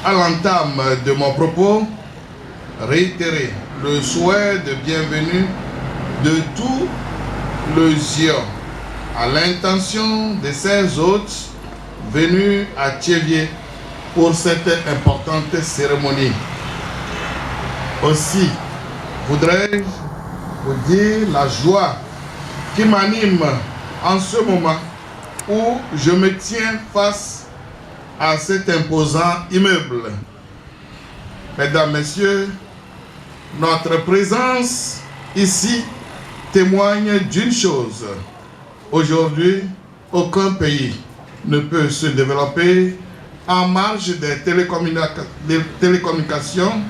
à l'entame de mon propos, réitérer le souhait de bienvenue de tous les Zion à l'intention de ces hôtes venus à Tchévié pour cette importante cérémonie. Aussi, voudrais-je vous dire la joie qui m'anime en ce moment où je me tiens face à cet imposant immeuble. Mesdames, Messieurs, notre présence ici témoigne d'une chose. Aujourd'hui, aucun pays ne peut se développer en marge des télécommunications,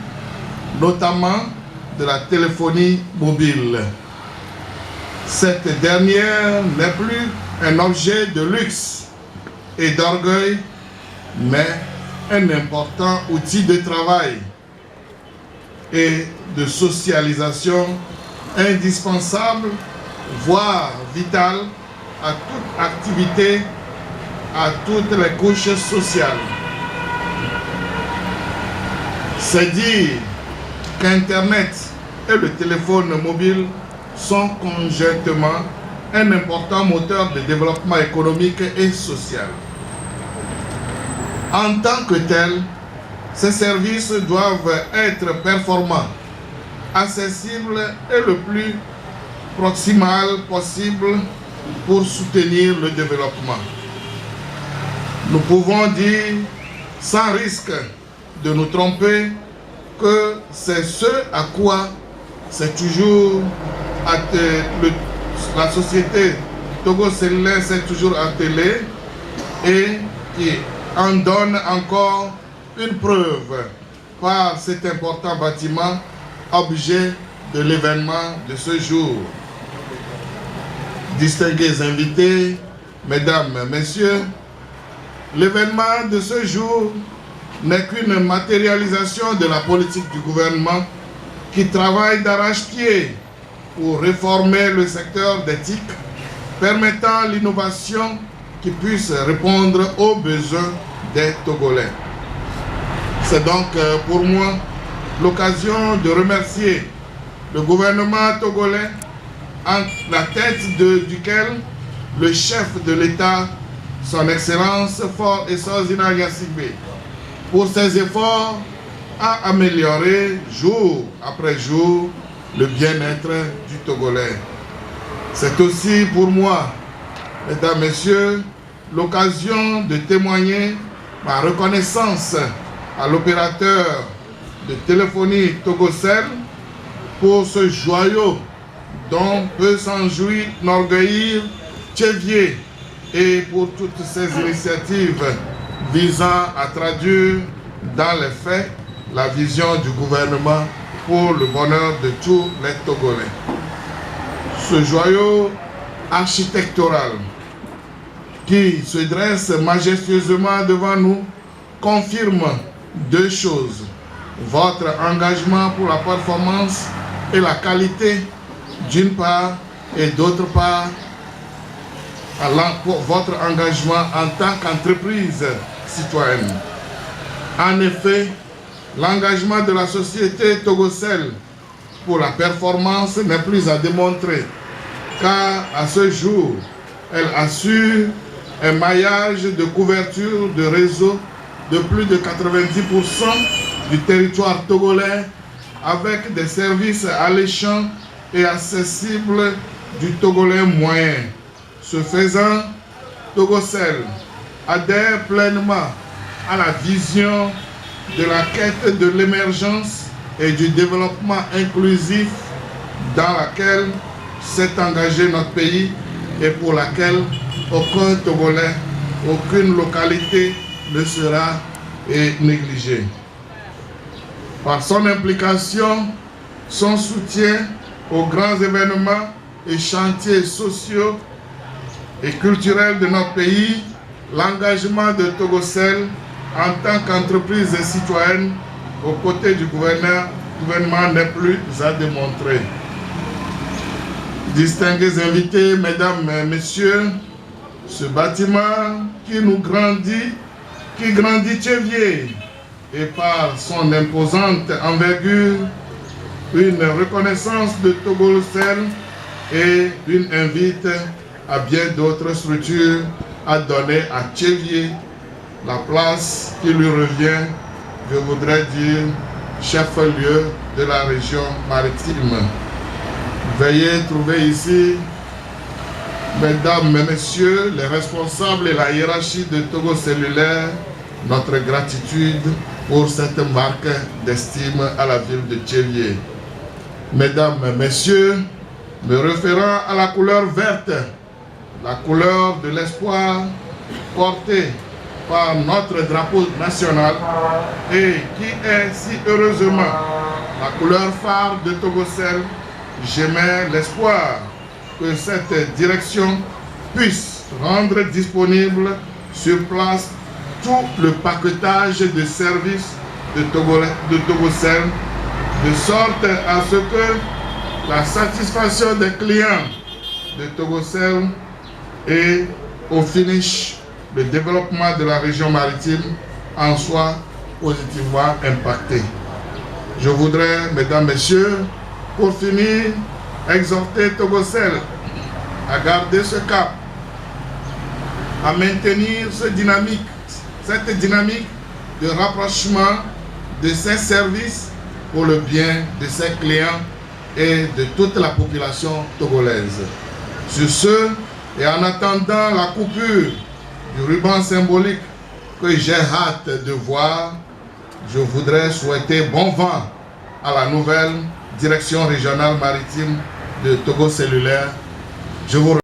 notamment de la téléphonie mobile. Cette dernière n'est plus un objet de luxe et d'orgueil, mais un important outil de travail et de socialisation indispensable, voire vital, à toute activité, à toutes les couches sociales. C'est dire qu'Internet et le téléphone mobile sont conjointement un important moteur de développement économique et social. En tant que tels, ces services doivent être performants, accessibles et le plus proximal possible pour soutenir le développement. Nous pouvons dire, sans risque de nous tromper, que c'est ce à quoi c'est toujours la société Togo Cellulaire s'est toujours attelée et qui en donne encore une preuve par cet important bâtiment, objet de l'événement de ce jour. Distingués invités, Mesdames, Messieurs, l'événement de ce jour n'est qu'une matérialisation de la politique du gouvernement qui travaille d'arrache-pied pour réformer le secteur d'éthique, permettant l'innovation qui puisse répondre aux besoins des Togolais. C'est donc pour moi l'occasion de remercier le gouvernement togolais, en la tête duquel le chef de l'État, son Excellence Faure Essorzina Gnassingbé, pour ses efforts à améliorer jour après jour le bien-être du Togolais. C'est aussi pour moi, Mesdames, Messieurs, l'occasion de témoigner ma reconnaissance à l'opérateur de téléphonie Togocel pour ce joyau dont peut s'enorgueillir Tchévié et pour toutes ces initiatives visant à traduire dans les faits la vision du gouvernement pour le bonheur de tous les Togolais. Ce joyau architectural qui se dresse majestueusement devant nous confirme deux choses: votre engagement pour la performance et la qualité d'une part, et d'autre part, votre engagement en tant qu'entreprise citoyenne. En effet, l'engagement de la société Togocel pour la performance n'est plus à démontrer, car à ce jour, elle assure un maillage de couverture de réseau de plus de 90% du territoire togolais, avec des services alléchants et accessibles du Togolais moyen. Ce faisant, Togocel adhère pleinement à la vision de la quête de l'émergence et du développement inclusif dans laquelle s'est engagé notre pays et pour laquelle aucun Togolais, aucune localité ne sera négligé. Par son implication, son soutien aux grands événements et chantiers sociaux et culturels de notre pays, l'engagement de Togocel en tant qu'entreprise citoyenne aux côtés du gouvernement n'est plus à démontrer. Distingués invités, Mesdames et Messieurs, ce bâtiment qui grandit Tchévié et par son imposante envergure, une reconnaissance de Togolcel et une invite à bien d'autres structures à donner à Tchévié la place qui lui revient, je voudrais dire, chef-lieu de la région maritime. Veuillez trouver ici, mesdames et messieurs, les responsables et la hiérarchie de Togo Cellulaire, notre gratitude pour cette marque d'estime à la ville de Tchévié. Mesdames et messieurs, me référant à la couleur verte, la couleur de l'espoir portée par notre drapeau national et qui est si heureusement la couleur phare de Togocel, j'émets l'espoir que cette direction puisse rendre disponible sur place tout le paquetage de services de Togocel, de sorte à ce que la satisfaction des clients de Togocel et au finish le développement de la région maritime en soit positivement impacté. Je voudrais, mesdames, messieurs, pour finir, exhorter Togocel à garder ce cap, à maintenir cette dynamique de rapprochement de ses services pour le bien de ses clients et de toute la population togolaise. Sur ce, et en attendant la coupure du ruban symbolique que j'ai hâte de voir, je voudrais souhaiter bon vent à la nouvelle direction régionale maritime de Togo Cellulaire. Je vous remercie.